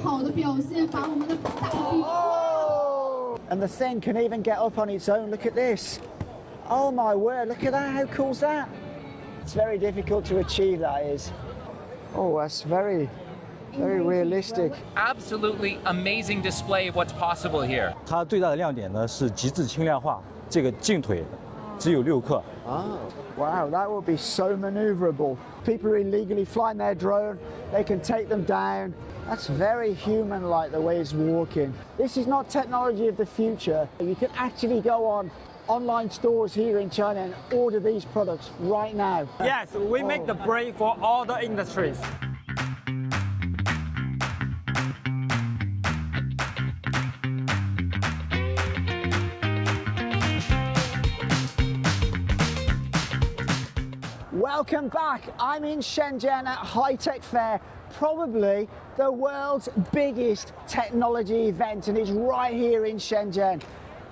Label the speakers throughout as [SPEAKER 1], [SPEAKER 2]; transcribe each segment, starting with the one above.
[SPEAKER 1] 好的表现，把我们的大臂。
[SPEAKER 2] And the thing can even get up on its own. Look at this. Oh my word, look at that. How cool's that? It's very difficult to achieve, that is. Oh, that's very realistic.
[SPEAKER 3] Absolutely amazing display of what's possible here.
[SPEAKER 4] 它最大的亮点呢是极致轻量化，这个镜腿只有6克。
[SPEAKER 2] Oh, wow, that would be so maneuverable. People are illegally flying their drone, they can take them down. That's very human-like, the way it's walking. This is not technology of the future. You can actually go on online stores here in China and order these products right now.
[SPEAKER 5] Yes, we make the brain for all the industries.
[SPEAKER 2] Welcome back. I'm in Shenzhen at High Tech Fair, probably the world's biggest technology event, and it's right here in Shenzhen.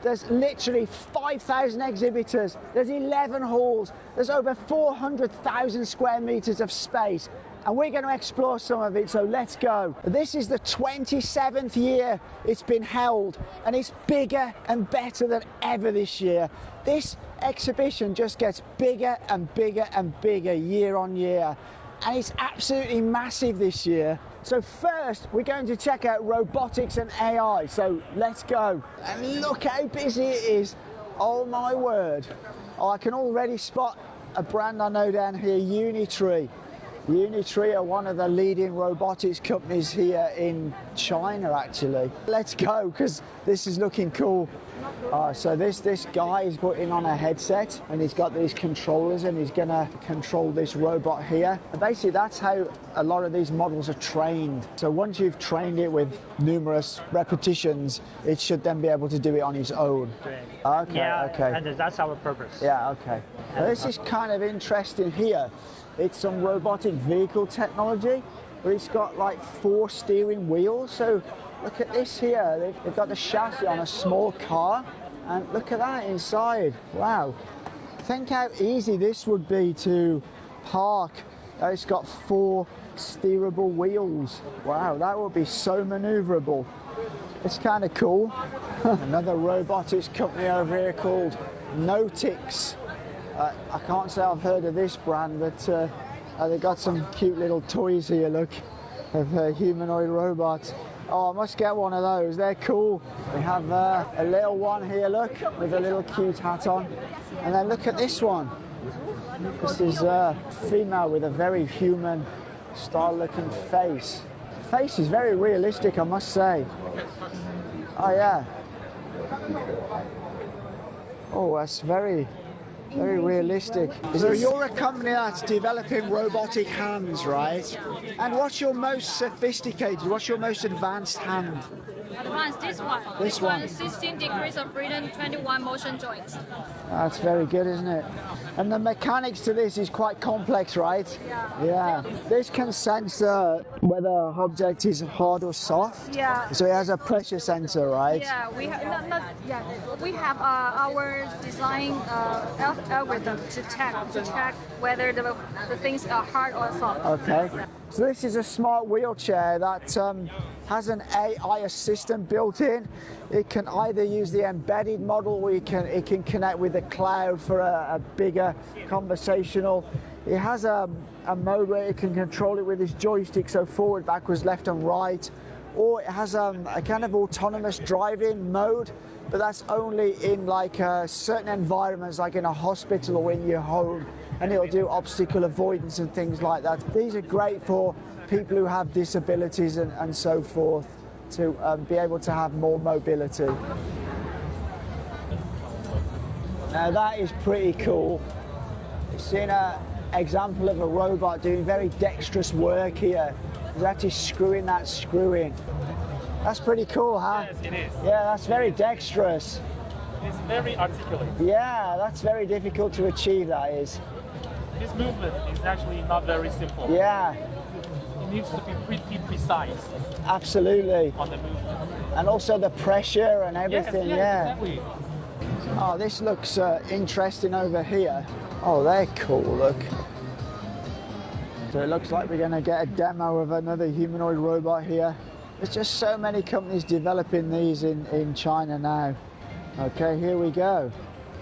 [SPEAKER 2] There's literally 5,000 exhibitors, there's 11 halls, there's over 400,000 square meters of space, and we're going to explore some of it, so let's go. This is the 27th year it's been held, and it's bigger and better than ever this year. This exhibition just gets bigger and bigger and bigger year on year, and it's absolutely massive this year. So first we're going to check out robotics and AI, so let's go. And look how busy it is. Oh my word. Oh, I can already spot a brand I know down here, Unitree. Unitree are one of the leading robotics companies here in China, actually. Let's go, because this is looking cool. So this guy is putting on a headset, and he's got these controllers, and he's going to control this robot here. And basically that's how a lot of these models are trained. So once you've trained it with numerous repetitions, it should then be able to do it on its own. Okay,
[SPEAKER 5] yeah,
[SPEAKER 2] okay.
[SPEAKER 5] And that's our purpose.
[SPEAKER 2] Yeah, okay. Now, this is kind of interesting here. It's some robotic vehicle technology, but it's got like 4 steering wheels. So look at this here. They've got the chassis on a small car, and look at that inside. Wow. Think how easy this would be to park. It's got 4 steerable wheels. Wow, that would be so maneuverable. It's kind of cool. Another robotics company over here called Notix. I can't say I've heard of this brand, but they've got some cute little toys here, look, of humanoid robots. Oh, I must get one of those, they're cool. We have a little one here, look, with a little cute hat on. And then look at this one. This is a female with a very human style looking face. The face is very realistic, I must say. Oh yeah. Oh, that's very realistic. So you're a company that's developing robotic hands, right? And what's your most sophisticated, what's your most advanced hand?
[SPEAKER 6] Advanced, this one.
[SPEAKER 2] This one.
[SPEAKER 6] 16 degrees of freedom, 21 motion joints.
[SPEAKER 2] That's very good, isn't it? And the mechanics to this is quite complex, right? Yeah. This can sense whether an object is hard or soft.
[SPEAKER 6] Yeah.
[SPEAKER 2] So it has a pressure sensor, right?
[SPEAKER 6] Yeah, we have we have our design algorithm to check whether the things are hard or soft.
[SPEAKER 2] Okay. So this is a smart wheelchair that has an AI assistant built in. It can either use the embedded model, or it can connect with the cloud for a bigger conversational. It has a mode where it can control it with this joystick, so forward, backwards, left and right. Or it has a kind of autonomous driving mode, but that's only in like certain environments, like in a hospital or in your home, and it'll do obstacle avoidance and things like that. These are great for people who have disabilities and so forth, to be able to have more mobility. Now that is pretty cool. We've seen an example of a robot doing very dexterous work here. He's actually screwing that screw in. That's pretty cool, huh?
[SPEAKER 7] Yes, it is.
[SPEAKER 2] Yeah, that's very dexterous.
[SPEAKER 7] It's very articulate.
[SPEAKER 2] Yeah, that's very difficult to achieve, that is.
[SPEAKER 7] This movement is actually not very simple.
[SPEAKER 2] Yeah.
[SPEAKER 7] It needs to be pretty precise.
[SPEAKER 2] Absolutely.
[SPEAKER 7] On the movement.
[SPEAKER 2] And also the pressure and everything,
[SPEAKER 7] yes,
[SPEAKER 2] yeah.
[SPEAKER 7] Exactly.
[SPEAKER 2] Oh, this looks interesting over here. Oh, they're cool, look. So it looks like we're going to get a demo of another humanoid robot here. There's just so many companies developing these in China now. Okay, here we go.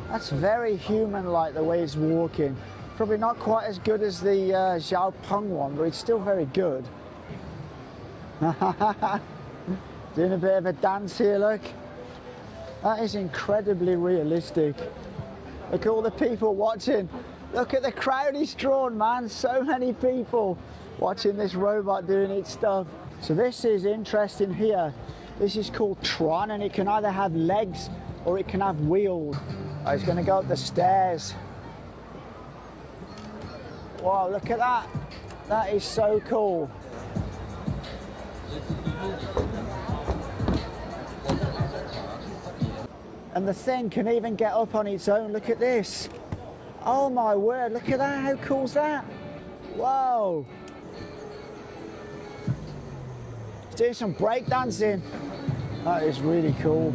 [SPEAKER 2] That's very human-like the way it's walking. Probably not quite as good as the Xiaopeng one, but it's still very good. Doing a bit of a dance here, look. That is incredibly realistic. Look at all the people watching. Look at the crowd he's drawn, man. So many people watching this robot doing its stuff. So this is interesting here. This is called Tron, and it can either have legs or it can have wheels. Oh, it's going to go up the stairs. Wow, look at that. That is so cool. And the thing can even get up on its own. Look at this. Oh my word, look at that. How cool's that? Whoa. It's doing some breakdancing. That is really cool.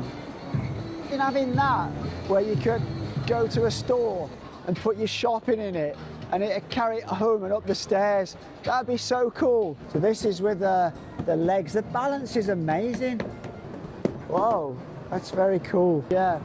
[SPEAKER 2] And having that, where you could go to a store and put your shopping in it and it'd carry it home and up the stairs. That'd be so cool. So this is with the legs. The balance is amazing. Whoa. That's very cool, yeah.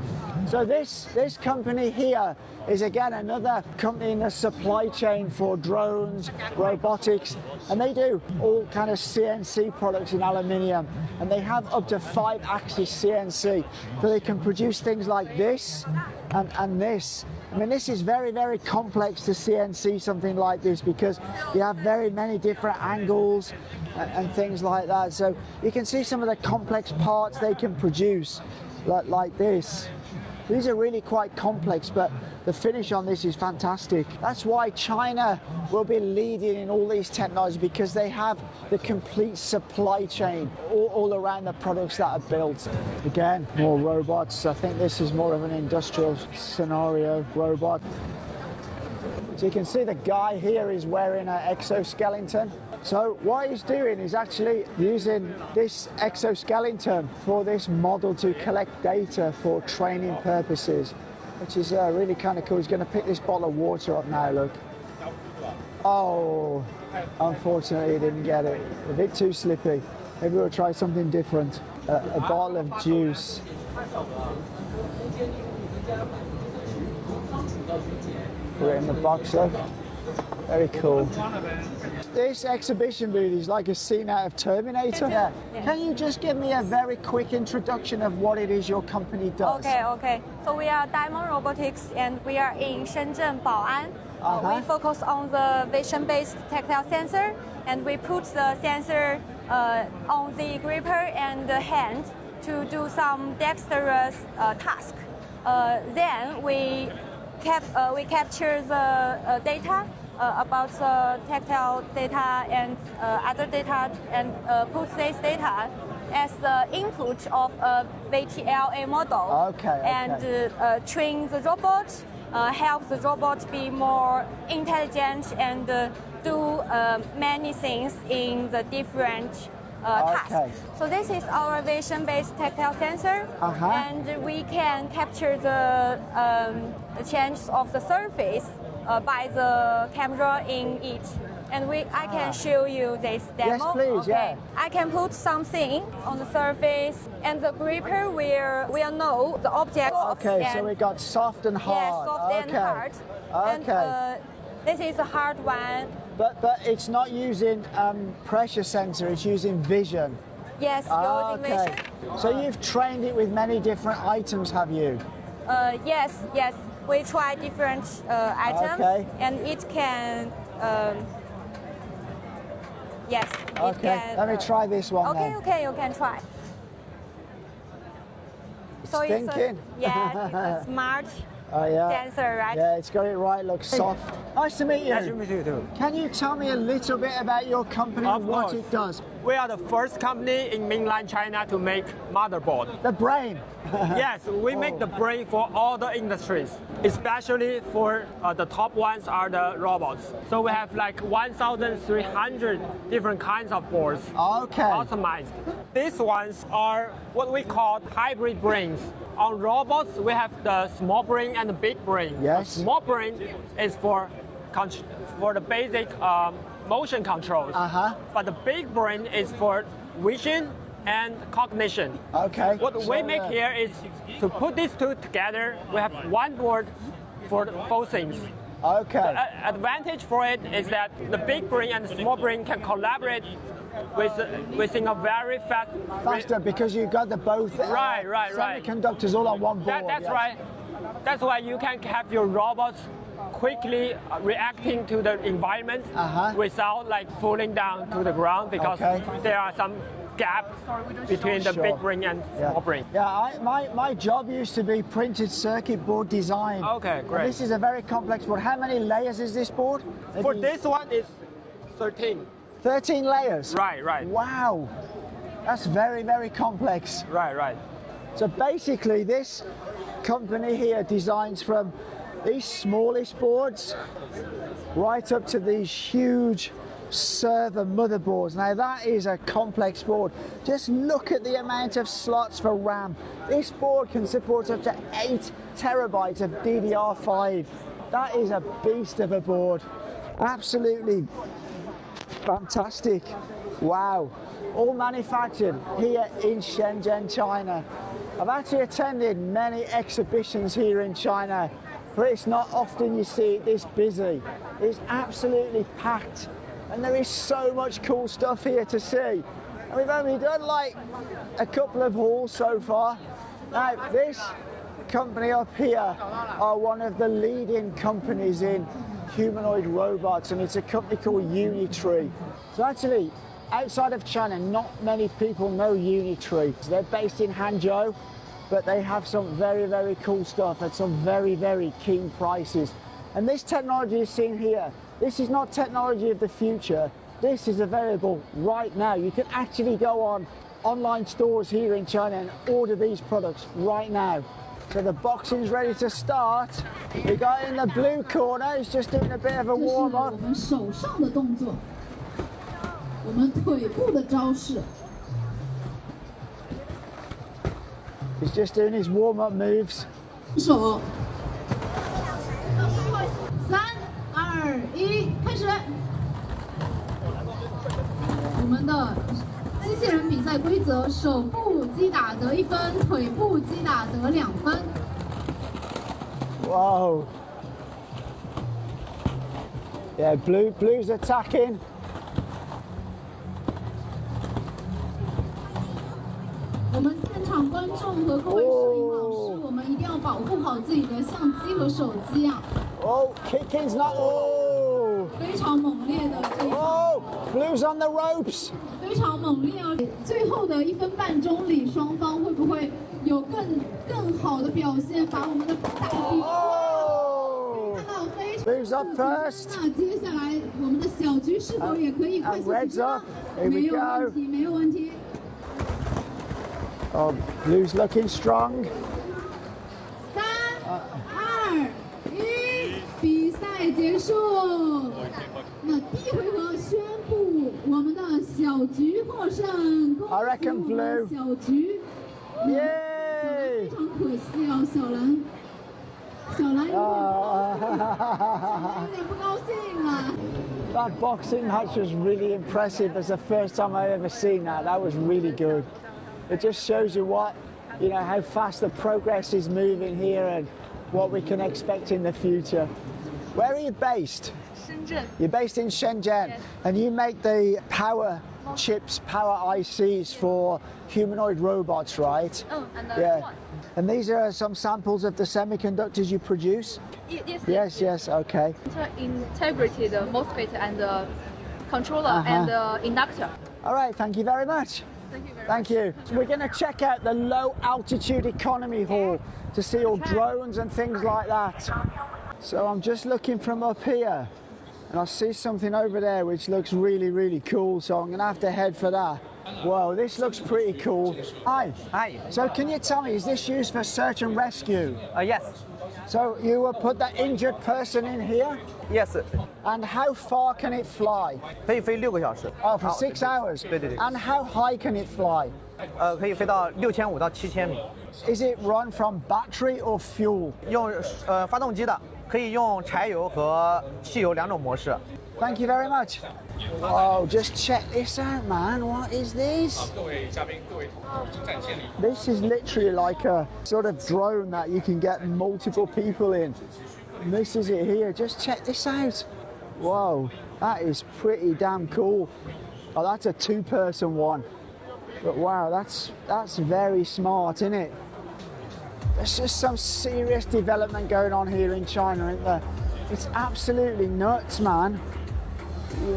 [SPEAKER 2] So this company here is again another company in the supply chain for drones, robotics, and they do all kind of CNC products in aluminium, and they have up to 5-axis CNC, so they can produce things like this and this. I mean, this is very, very complex to CNC something like this because you have very many different angles and things like that. So you can see some of the complex parts they can produce like this. These are really quite complex, but the finish on this is fantastic. That's why China will be leading in all these technologies, because they have the complete supply chain all around the products that are built. Again, more robots. I think this is more of an industrial scenario robot. So you can see the guy here is wearing an exoskeleton. So what he's doing is actually using this exoskeleton for this model to collect data for training purposes, which is really kind of cool. He's going to pick this bottle of water up now, look. Oh, unfortunately he didn't get it. A bit too slippy. Maybe we'll try something different. A bottle of juice. Put it in the box, look. Very cool. This exhibition booth is like a scene out of Terminator. Yeah. Can you just give me a very quick introduction of what it is your company does?
[SPEAKER 6] Okay. So we are Diamond Robotics, and we are in Shenzhen, Bao'an. We focus on the vision-based tactile sensor, and we put the sensor on the gripper and the hand to do some dexterous task. Then we capture the data about the tactile data and other data, and put this data as the input of a VTLA model. And train the robot, help the robot be more intelligent and do many things in the different tasks. So this is our vision-based tactile sensor, and we can capture the change of the surface by the camera in it. And I can show you this demo.
[SPEAKER 2] Yes, please, yeah.
[SPEAKER 6] I can put something on the surface, and the gripper will know the object.
[SPEAKER 2] So we got soft and hard.
[SPEAKER 6] Yes, soft and hard. And this is a hard one.
[SPEAKER 2] But it's not using pressure sensor, it's using vision.
[SPEAKER 6] Yes, using vision.
[SPEAKER 2] So you've trained it with many different items, have you?
[SPEAKER 6] Yes. We try different items, and it can. Yes. It can,
[SPEAKER 2] let me try this one.
[SPEAKER 6] Okay, you can try. So
[SPEAKER 2] thinking.
[SPEAKER 6] It's a smart sensor, right?
[SPEAKER 2] Yeah, it's got it right. Looks soft. Nice to meet you.
[SPEAKER 5] Nice to meet you too.
[SPEAKER 2] Can you tell me a little bit about your company and what it does?
[SPEAKER 5] We are the first company in mainland China to make motherboard.
[SPEAKER 2] The brain.
[SPEAKER 5] Yes, we make the brain for all the industries, especially for the top ones are the robots. So we have like 1,300 different kinds of boards. Optimized. These ones are what we call hybrid brains. On robots, we have the small brain and the big brain.
[SPEAKER 2] Yes.
[SPEAKER 5] The small brain is for the basic motion controls. But the big brain is for vision and cognition.
[SPEAKER 2] Okay.
[SPEAKER 5] What we make here is to put these two together. We have one board for both things.
[SPEAKER 2] Okay.
[SPEAKER 5] The advantage for it is that the big brain and the small brain can collaborate within a very
[SPEAKER 2] Faster because you've got the both
[SPEAKER 5] right.
[SPEAKER 2] semiconductors all on one board.
[SPEAKER 5] That's
[SPEAKER 2] yes.
[SPEAKER 5] right. That's why you can have your robots quickly reacting to the environment without like falling down to the ground because there are some gaps between the big brain and small brain.
[SPEAKER 2] Yeah, my job used to be printed circuit board design.
[SPEAKER 5] Okay, great.
[SPEAKER 2] And this is a very complex board. How many layers is this board?
[SPEAKER 5] For this one, it's 13.
[SPEAKER 2] 13 layers?
[SPEAKER 5] Right.
[SPEAKER 2] Wow. That's very, very complex.
[SPEAKER 5] Right.
[SPEAKER 2] So basically this company here designs from these smallest boards right up to these huge server motherboards. Now that is a complex board. Just look at the amount of slots for RAM. This board can support up to 8 terabytes of DDR5. That is a beast of a board. Absolutely fantastic. Wow. All manufactured here in Shenzhen, China. I've actually attended many exhibitions here in China, but it's not often you see it this busy. It's absolutely packed, and there is so much cool stuff here to see. And we've only done like a couple of halls so far. Now, this company up here are one of the leading companies in humanoid robots, and it's a company called Unitree. So actually, outside of China, not many people know Unitree. They're based in Hangzhou, but they have some very, very cool stuff at some very, very keen prices. And this technology is seen here. This is not technology of the future. This is available right now. You can actually go on online stores here in China and order these products right now. So the boxing's ready to start. We got in the blue corner, he's just doing a bit of a warm up.
[SPEAKER 1] 我们手上的动作，我们腿部的招式。
[SPEAKER 2] He's just doing his warm up moves.
[SPEAKER 1] 手。3、2、1，开始。我们的机器人比赛规则：手部击打得1分，腿部击打得2分。
[SPEAKER 2] Whoa. Yeah, blue's attacking.
[SPEAKER 1] 我们现场观众和各位摄影老师，我们一定要保护好自己的相机和手机啊！
[SPEAKER 2] Oh, kicking's not. Oh.
[SPEAKER 1] 非常猛烈的这一场，
[SPEAKER 2] Oh, blue's on the ropes.
[SPEAKER 1] 非常猛烈啊！最后的1分半钟里，双方会不会有更好的表现，把我们的大比
[SPEAKER 2] Oh.
[SPEAKER 1] 看到非常
[SPEAKER 2] Blue's up first.
[SPEAKER 1] 那接下来我们的小局是否也可以快速
[SPEAKER 2] Red's
[SPEAKER 1] 起步
[SPEAKER 2] up. Here
[SPEAKER 1] 没
[SPEAKER 2] we
[SPEAKER 1] 有问
[SPEAKER 2] go.
[SPEAKER 1] 题，没有问题。
[SPEAKER 2] Oh, blue's looking strong.
[SPEAKER 1] 3、2、1，比赛结束。那第一回合宣布我们的小局获胜，恭
[SPEAKER 2] I
[SPEAKER 1] 喜
[SPEAKER 2] reckon
[SPEAKER 1] 我们
[SPEAKER 2] blue.
[SPEAKER 1] 小局。
[SPEAKER 2] Yay!
[SPEAKER 1] 非常可惜哦，小兰有点不高兴了。
[SPEAKER 2] That boxing match was really impressive. It's the first time I've ever seen that. That was really good. It just shows you how fast the progress is moving here and what we can expect in the future. Where are you based?
[SPEAKER 6] Shenzhen.
[SPEAKER 2] You're based in Shenzhen,
[SPEAKER 6] Yes.
[SPEAKER 2] and you make the power chips, power ICs for humanoid robots, right?
[SPEAKER 6] And
[SPEAKER 2] Yeah. And these are some samples of the semiconductors you produce? Yes, okay.
[SPEAKER 6] Integrity, the MOSFET and the controller and the inductor.
[SPEAKER 2] All right, thank you very much.
[SPEAKER 6] Thank you very
[SPEAKER 2] Thank you. We're going to check out the low altitude economy hall to see all drones and things like that. So I'm just looking from up here and I see something over there which looks really, really cool. So I'm going to have to head for that. Whoa, this looks pretty cool. Hi.
[SPEAKER 8] Hi.
[SPEAKER 2] So can you tell me, is this used for search and rescue?
[SPEAKER 8] Yes.
[SPEAKER 2] So you will put that injured person in here?
[SPEAKER 8] Yes.
[SPEAKER 2] And how far can it fly?
[SPEAKER 8] 可以飞6个小时。
[SPEAKER 2] Oh, for 6 hours?
[SPEAKER 8] 对对对。
[SPEAKER 2] And how high can it fly?
[SPEAKER 8] 可以飞到6500到7000米。
[SPEAKER 2] Is it run from battery or fuel?
[SPEAKER 8] 用发动机的，可以用柴油和汽油2种模式。
[SPEAKER 2] Thank you very much. Oh, just check this out, man. What is this? This is literally like a sort of drone that you can get multiple people in. And this is it here. Just check this out. Whoa, that is pretty damn cool. Oh, that's a two-person one. But wow, that's very smart, isn't it? There's just some serious development going on here in China, isn't there? It's absolutely nuts, man.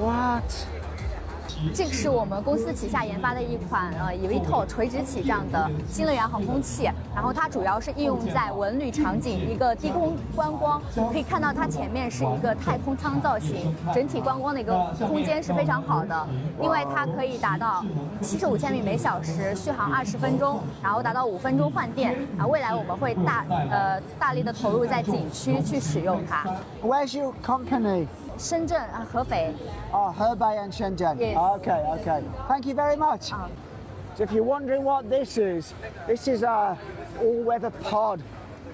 [SPEAKER 2] What?
[SPEAKER 9] 这个是我们公司旗下研发的一款eVTOL 垂直起降的新能源航空器，然后它主要是应用在文旅场景，一个低空观光。可以看到它前面是一个太空舱造型，整体观光的一个空间是非常好的。另外，它可以达到75千米每小时，续航20分钟，然后达到5分钟换电。啊，未来我们会大力的投入在景区去使用它。
[SPEAKER 2] Where's your company?
[SPEAKER 9] 深圳啊，合肥。
[SPEAKER 2] Oh, Hebei and Shenzhen.
[SPEAKER 9] Yes.
[SPEAKER 2] Okay. Thank you very much. So if you're wondering what this is a all-weather pod,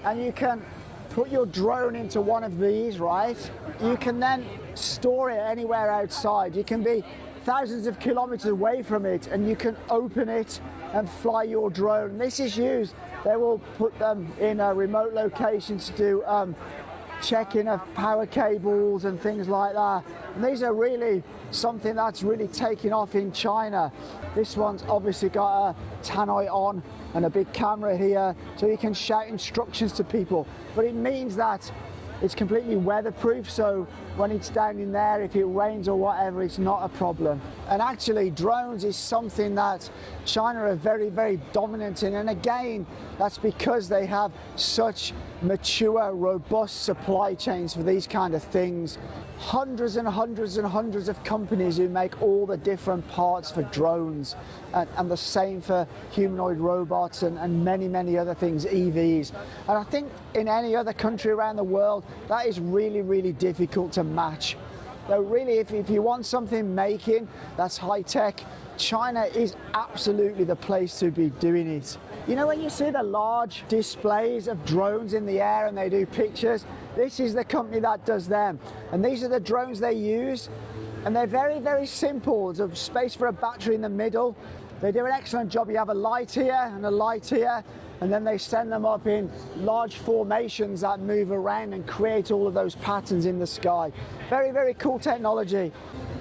[SPEAKER 2] and you can put your drone into one of these, right? You can then store it anywhere outside. You can be thousands of kilometers away from it, and you can open it and fly your drone. This is used. They will put them in remote locations to do checking of power cables and things like that. And these are really something that's really taking off in China. This one's obviously got a tannoy on and a big camera here, so you can shout instructions to people. But it means that it's completely weatherproof, so when it's down in there, if it rains or whatever, it's not a problem. And actually, drones is something that China are very, very dominant in. And again, that's because they have such mature, robust supply chains for these kind of things. Hundreds and hundreds and hundreds of companies who make all the different parts for drones, and the same for humanoid robots and many, many other things, EVs. And I think in any other country around the world, that is really, really difficult to match. So really, if you want something making that's high-tech, China is absolutely the place to be doing it. You know, when you see the large displays of drones in the air and they do pictures, this is the company that does them. And these are the drones they use. And they're very, very simple. There's a space for a battery in the middle. They do an excellent job. You have a light here and a light here, and then they send them up in large formations that move around and create all of those patterns in the sky. Very, very cool technology.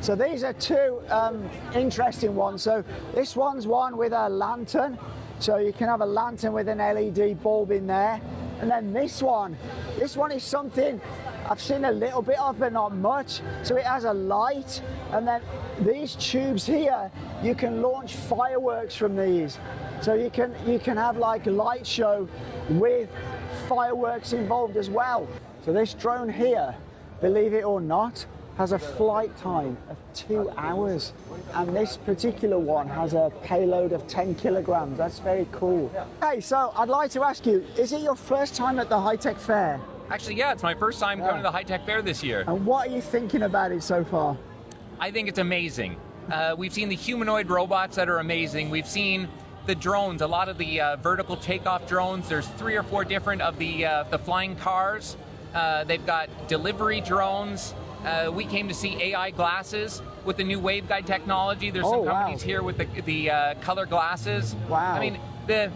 [SPEAKER 2] So these are two interesting ones. So this one's one with a lantern. So you can have a lantern with an LED bulb in there. And then this one is something I've seen a little bit of, but not much. So it has a light, and then these tubes here, you can launch fireworks from these. So you can have like a light show with fireworks involved as well. So this drone here, believe it or not, has a flight time of 2 hours. And this particular one has a payload of 10 kilograms. That's very cool. Hey, so I'd like to ask you, is it your first time at the high-tech fair?
[SPEAKER 3] Actually, yeah, it's my first time coming to the high-tech fair this year.
[SPEAKER 2] And what are you thinking about it so far?
[SPEAKER 3] I think it's amazing. We've seen the humanoid robots that are amazing. We've seen the drones, a lot of the vertical takeoff drones. There's 3 or 4 different of the flying cars. They've got delivery drones. We came to see AI glasses with the new waveguide technology. There's some companies here with the color glasses.
[SPEAKER 2] Wow.
[SPEAKER 3] I mean, the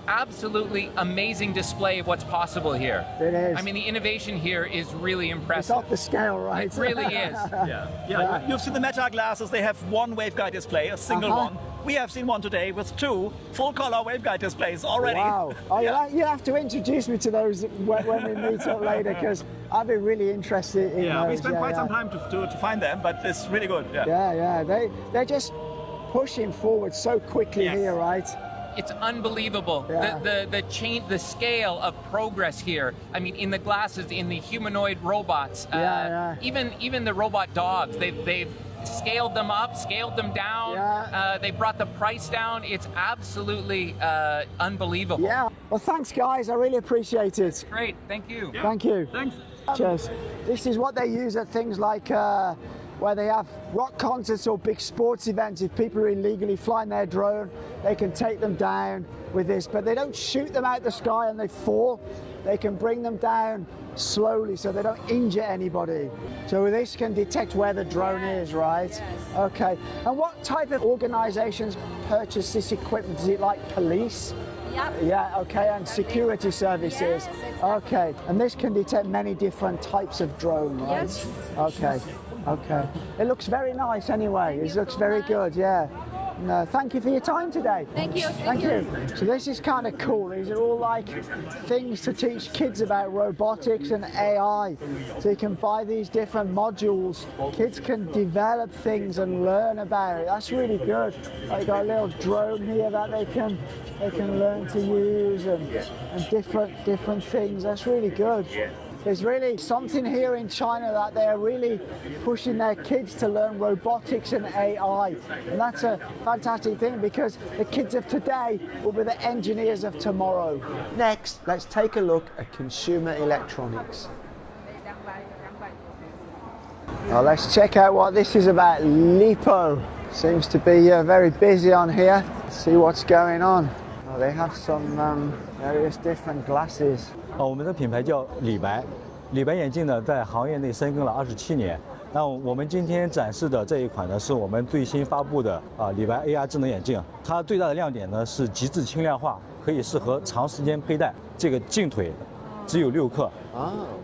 [SPEAKER 3] absolutely amazing display of what's possible here.
[SPEAKER 2] It is.
[SPEAKER 3] I mean, the innovation here is really impressive.
[SPEAKER 2] It's off the scale, right?
[SPEAKER 3] It really is.
[SPEAKER 10] Yeah. You've seen the Meta glasses. They have one waveguide display, a single one. We have seen one today with 2 full-color waveguide displays already.
[SPEAKER 2] Wow. Oh, you'll have to introduce me to those when we meet up later, because I'd be really interested in those.
[SPEAKER 10] We spent quite some time to find them, but it's really good.
[SPEAKER 2] Yeah. They're just pushing forward so quickly here, right?
[SPEAKER 3] It's unbelievable.
[SPEAKER 2] Yeah.
[SPEAKER 3] The scale of progress here. I mean, in the glasses, in the humanoid robots, even the robot dogs. They've scaled them up, scaled them down.
[SPEAKER 2] Yeah.
[SPEAKER 3] They brought the price down. It's absolutely unbelievable.
[SPEAKER 2] Yeah. Well, thanks, guys. I really appreciate it.
[SPEAKER 3] Great. Thank you.
[SPEAKER 2] Thank you.
[SPEAKER 10] Thanks.
[SPEAKER 2] Cheers. This is what they use at things like where they have rock concerts or big sports events. If people are illegally flying their drone, they can take them down with this, but they don't shoot them out the sky and they fall. They can bring them down slowly so they don't injure anybody. So this can detect where the drone is, right? Yes. Okay. And what type of organizations purchase this equipment? Is it like police?
[SPEAKER 6] Yep.
[SPEAKER 2] Yeah, okay, and security services.
[SPEAKER 6] Yes, exactly.
[SPEAKER 2] Okay, and this can detect many different types of drone, right?
[SPEAKER 6] Yes.
[SPEAKER 2] Okay, okay. It looks very nice anyway. It looks very good, yeah. No, thank you for your time today.
[SPEAKER 6] Thank you.
[SPEAKER 2] Thank you. So this is kind of cool. These are all like things to teach kids about robotics and AI. So you can buy these different modules. Kids can develop things and learn about it. That's really good. Like got a little drone here that they can learn to use and different things. That's really good. There's really something here in China that they're really pushing their kids to learn robotics and AI. And that's a fantastic thing because the kids of today will be the engineers of tomorrow. Next, let's take a look at consumer electronics. Now let's check out what this is about. Lipo seems to be very busy on here. Let's see what's going on. Oh, they have some various different glasses.
[SPEAKER 4] 我们的品牌叫李白，李白眼镜呢在行业内深耕了27年。那我们今天展示的这一款呢，是我们最新发布的李白 AR 智能眼镜。它最大的亮点呢是极致轻量化，可以适合长时间佩戴。这个镜腿只有6克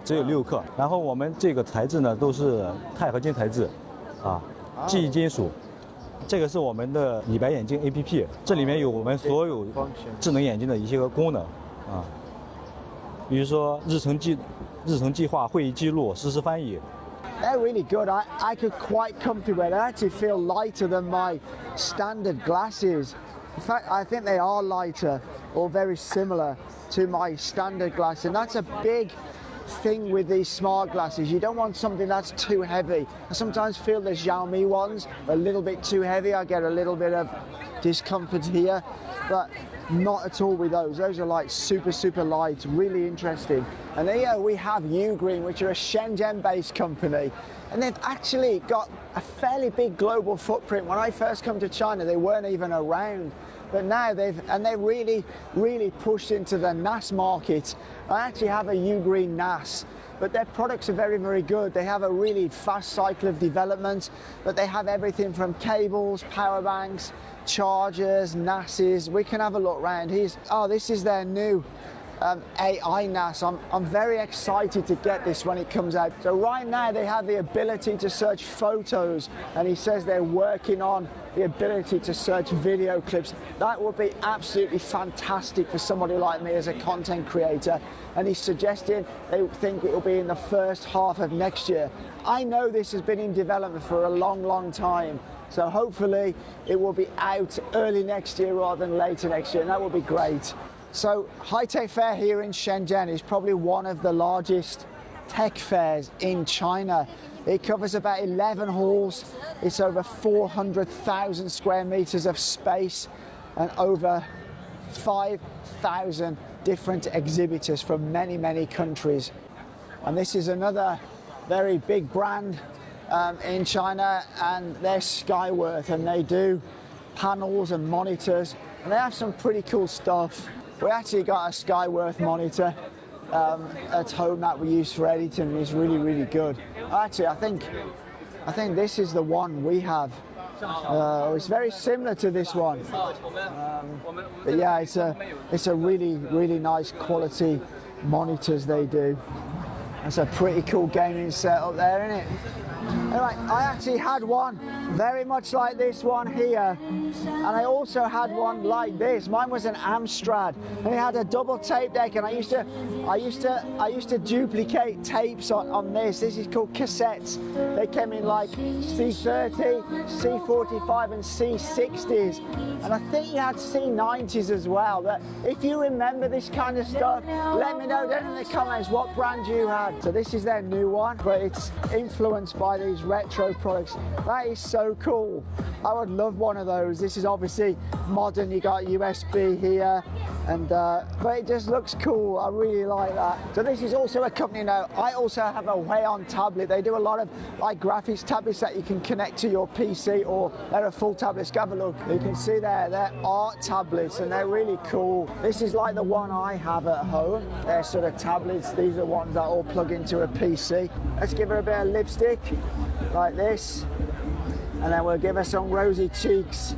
[SPEAKER 4] 只有6克。然后我们这个材质呢都是钛合金材质，记忆金属。这个是我们的李白眼镜 APP， 这里面有我们所有智能眼镜的一些个功能比如说日程计划、会议记录、实时翻译。
[SPEAKER 2] They're really good. I could quite comfortably. They actually feel lighter than my standard glasses. In fact, I think they are lighter or very similar to my standard glasses. And that's a big thing with these smart glasses. You don't want something that's too heavy. I sometimes feel the Xiaomi ones are a little bit too heavy. I get a little bit of discomfort here, but not at all with those. Those are like super light, really interesting. And here we have Ugreen, which are a Shenzhen-based company. And they've actually got a fairly big global footprint. When I first come to China, they weren't even around. But now they've really pushed into the NAS market. I actually have a Ugreen NAS, but their products are very good. They have a really fast cycle of development, but they have everything from cables, power banks, chargers, NASes. We can have a look around. This is their new AI NAS. I'm very excited to get this when it comes out. So right now they have the ability to search photos, and he says they're working on the ability to search video clips. That would be absolutely fantastic for somebody like me as a content creator. And he's suggesting they think it will be in the first half of next year. I know this has been in development for a long time. So hopefully it will be out early next year rather than later next year, and that would be great. So High Tech Fair here in Shenzhen is probably one of the largest tech fairs in China. It covers about 11 halls. It's over 400,000 square meters of space and over 5,000 different exhibitors from many countries. And this is another very big brand in China, and they're Skyworth, and they do panels and monitors, and they have some pretty cool stuff. We actually got a Skyworth monitor at home that we use for editing. It's really good. Actually, I think this is the one we have. It's very similar to this one. But yeah, it's a really nice quality monitors they do. That's a pretty cool gaming setup there, isn't it? Anyway, I actually had one very much like this one here, and I also had one like this. Mine was an Amstrad, and it had a double tape deck, and I used to duplicate tapes on this. This is called cassettes. They came in like C30, C45, and C60s, and I think you had C90s as well. But if you remember this kind of stuff, let me know down in the comments what brand you had. So this is their new one, but it's influenced by these retro products. That is so cool. I would love one of those. This is obviously modern. You got USB here, And but it just looks cool. I really like that. So this is also a company now. I also have a Huion tablet. They do a lot of like graphics tablets that you can connect to your PC, or they're a full tablet. Have a look. You can see there, they're art tablets and they're really cool. This is like the one I have at home. They're sort of tablets. These are ones that all plug into a PC. Let's give her a bit of lipstick like this, and then we'll give her some rosy cheeks.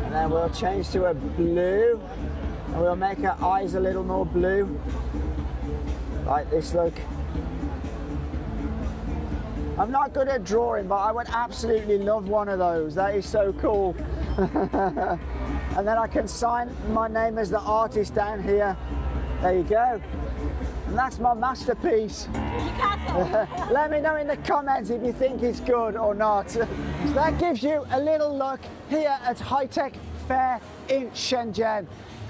[SPEAKER 2] And then we'll change to a blue, and we'll make her eyes a little more blue, like this look. I'm not good at drawing, but I would absolutely love one of those. That is so cool. And then I can sign my name as the artist down here. There you go. And that's my masterpiece. Let me know in the comments if you think it's good or not. So that gives you a little look here at High Tech Fair in Shenzhen.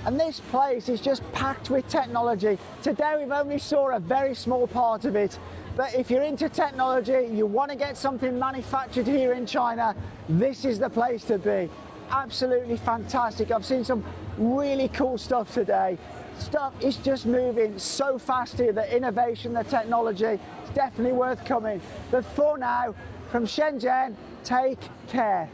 [SPEAKER 2] And this place is just packed with technology. Today we've only saw a very small part of it. But if you're into technology, you want to get something manufactured here in China, this is the place to be. Absolutely fantastic. I've seen some really cool stuff today. Stuff is just moving so fast here. The innovation, the technology, it's definitely worth coming. But for now, from Shenzhen, take care.